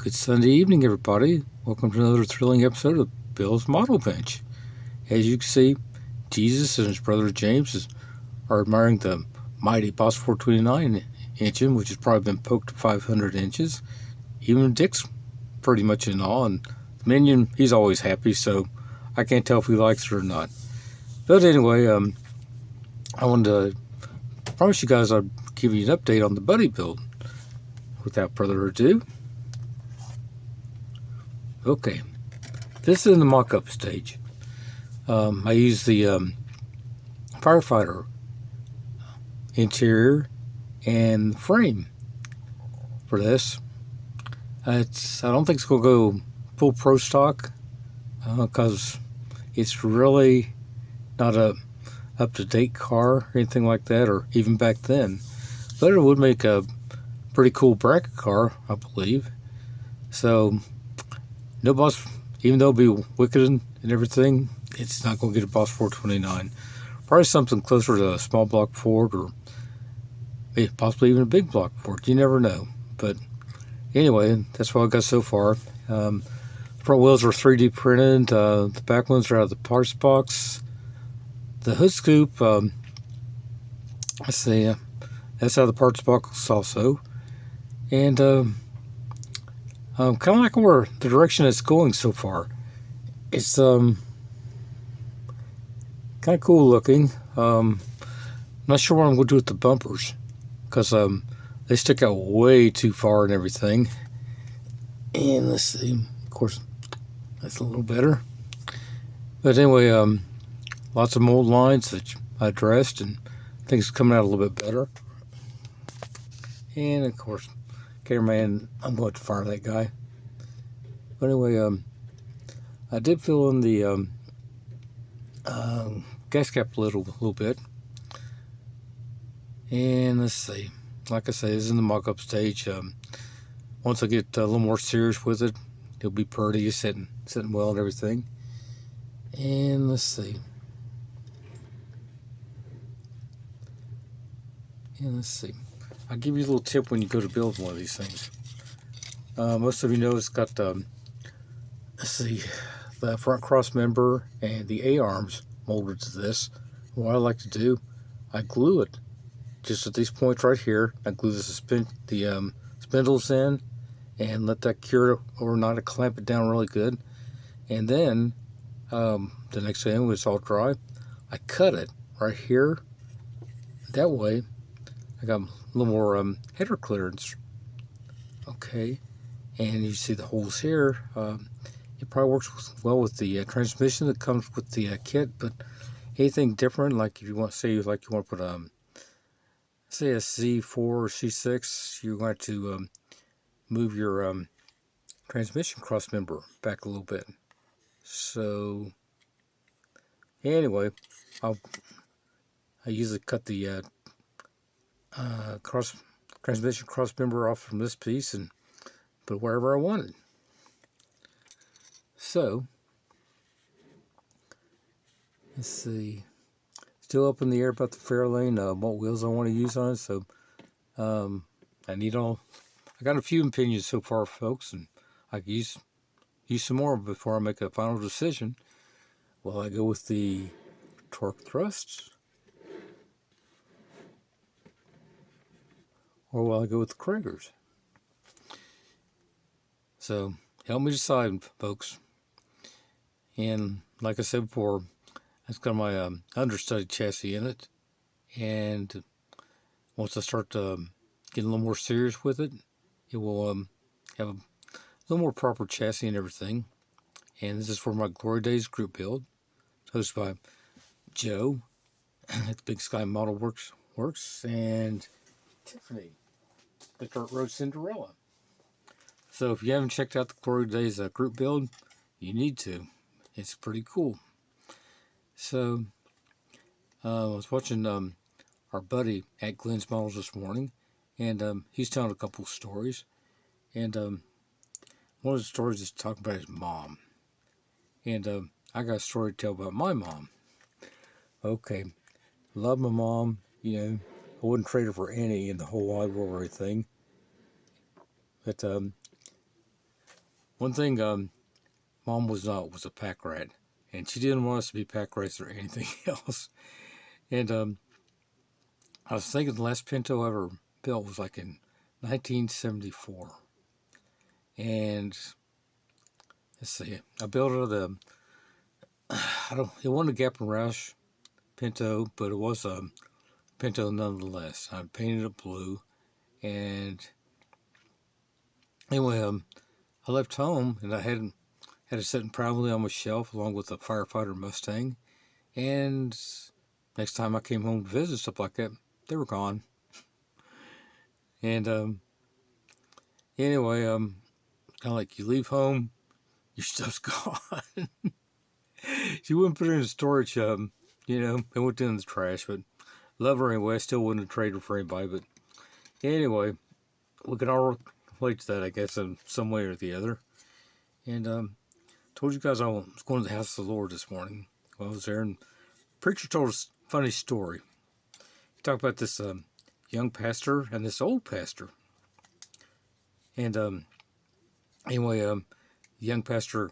Good Sunday evening, everybody. Welcome to another thrilling episode of Bill's Model Bench. As you can see, Jesus and his brother James are admiring the mighty Boss 429 engine, which has probably been poked to 500 inches. Even Dick's pretty much in awe, and the minion, he's always happy, so I can't tell if he likes it or not. But anyway, I wanted to promise you guys I'd give you an update on the Buddy build. Without further ado, okay, this is in the mock-up stage. I use the firefighter interior and frame for this. I don't think it's going to go full pro stock because it's really not a up-to-date car or anything like that, or even back then. But it would make a pretty cool bracket car, I believe. So no Boss, even though it'll be wicked and everything, it's not going to get a Boss 429. Probably something closer to a small block Ford, or possibly even a big block Ford. You never know. But anyway, that's what I got so far. The front wheels are 3D printed. The back ones are out of the parts box. The hood scoop, let's see, that's out of the parts box also. And kind of like where the direction it's going so far. It's kind of cool looking. Not sure what I'm going to do with the bumpers, because they stick out way too far and everything. And let's see, of course, that's a little better. But anyway, lots of mold lines that I addressed, and things coming out a little bit better. And of course, cameraman, I'm going to fire that guy. But anyway, I did fill in the gas cap lid a little bit. And let's see, like I say, this is in the mock-up stage. Once I get a little more serious with it, it'll be pretty, sitting well and everything. And let's see. I'll give you a little tip when you go to build one of these things. Most of you know it's got, let's see, the front cross member and the A-arms molded to this. What I like to do, I glue it just at these points right here. I glue the spindles in and let that cure overnight. I clamp it down really good. And then the next day when it's all dry, I cut it right here. That way, I got a little more header clearance. Okay, and you see the holes here. It probably works well with the transmission that comes with the kit, but anything different, like if you want to say, like you want to put say a C4 or C6, you're going to move your transmission cross member back a little bit. So anyway, I usually cut the transmission cross member off from this piece and put it wherever I wanted. So let's see, still up in the air about the Fairlane, what wheels I want to use on it. So I got a few opinions so far, folks, and I can use some more before I make a final decision. Will I go with the torque thrusts, or will I go with the Kragers? So help me decide, folks. And like I said before, it's got my understudy chassis in it. And once I start getting a little more serious with it, it will have a little more proper chassis and everything. And this is for my Glory Days group build, hosted by Joe at the Big Sky Model Works and Tiffany, the Dirt Road Cinderella. So if you haven't checked out the Glory Days group build, you need to. It's pretty cool. So I was watching our buddy at Glenn's Models this morning, and he's telling a couple stories. And one of the stories is talking about his mom. And I got a story to tell about my mom. Okay, love my mom. You know, I wouldn't trade her for any in the whole wide world or anything. But one thing Mom was a pack rat, and she didn't want us to be pack rats or anything else. And I was thinking the last Pinto I ever built was like in 1974. And let's see, I built it the, it wasn't a Gap and Roush Pinto, but it was a Pinto nonetheless. I painted it blue. And anyway, I left home and I had it sitting proudly on my shelf along with a Firefighter Mustang. And next time I came home to visit, stuff like that, they were gone. And anyway, kind of like you leave home, your stuff's gone. She wouldn't put it in storage, it went in the trash. But love her anyway. I still wouldn't trade her for anybody. But anyway, we can all relate to that, I guess, in some way or the other. And told you guys I was going to the house of the Lord this morning. Well, I was there, and preacher told us a funny story. He talked about this young pastor and this old pastor. And anyway, the young pastor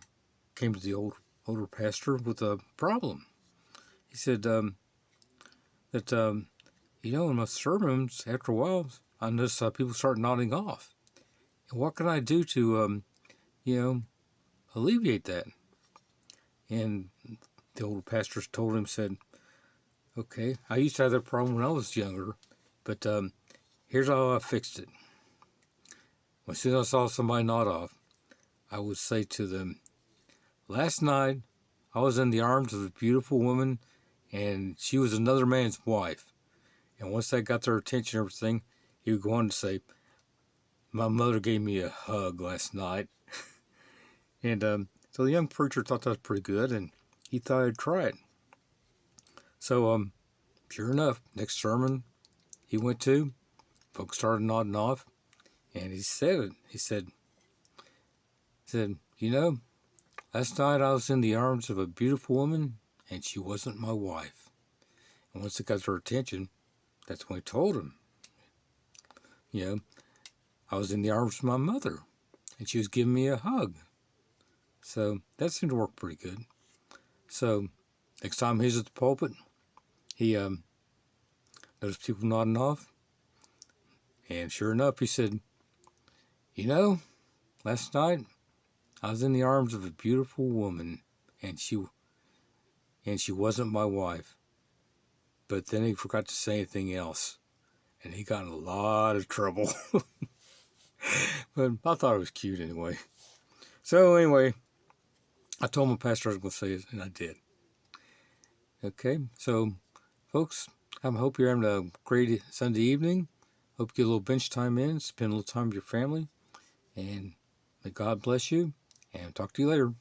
came to the older pastor with a problem. He said that in my sermons, after a while, I noticed people start nodding off. And what can I do to alleviate that? And the older pastor told him, said, okay, I used to have that problem when I was younger, but here's how I fixed it. As soon as I saw somebody nod off, I would say to them, last night I was in the arms of a beautiful woman, and she was another man's wife. And once that got their attention and everything, he would go on to say, my mother gave me a hug last night. And so the young preacher thought that was pretty good, and he thought I'd try it. So sure enough, next sermon he went to, folks started nodding off, and he said it. He said, last night I was in the arms of a beautiful woman, and she wasn't my wife. And once it got their attention, that's when he told them, I was in the arms of my mother, and she was giving me a hug. So that seemed to work pretty good. So next time he's at the pulpit, he noticed people nodding off, and sure enough, he said, last night I was in the arms of a beautiful woman, and she wasn't my wife. But then he forgot to say anything else, and he got in a lot of trouble. But I thought it was cute anyway. So anyway, I told my pastor I was going to say it, and I did. Okay, so folks, I hope you're having a great Sunday evening. Hope you get a little bench time in, spend a little time with your family, and may God bless you, and talk to you later.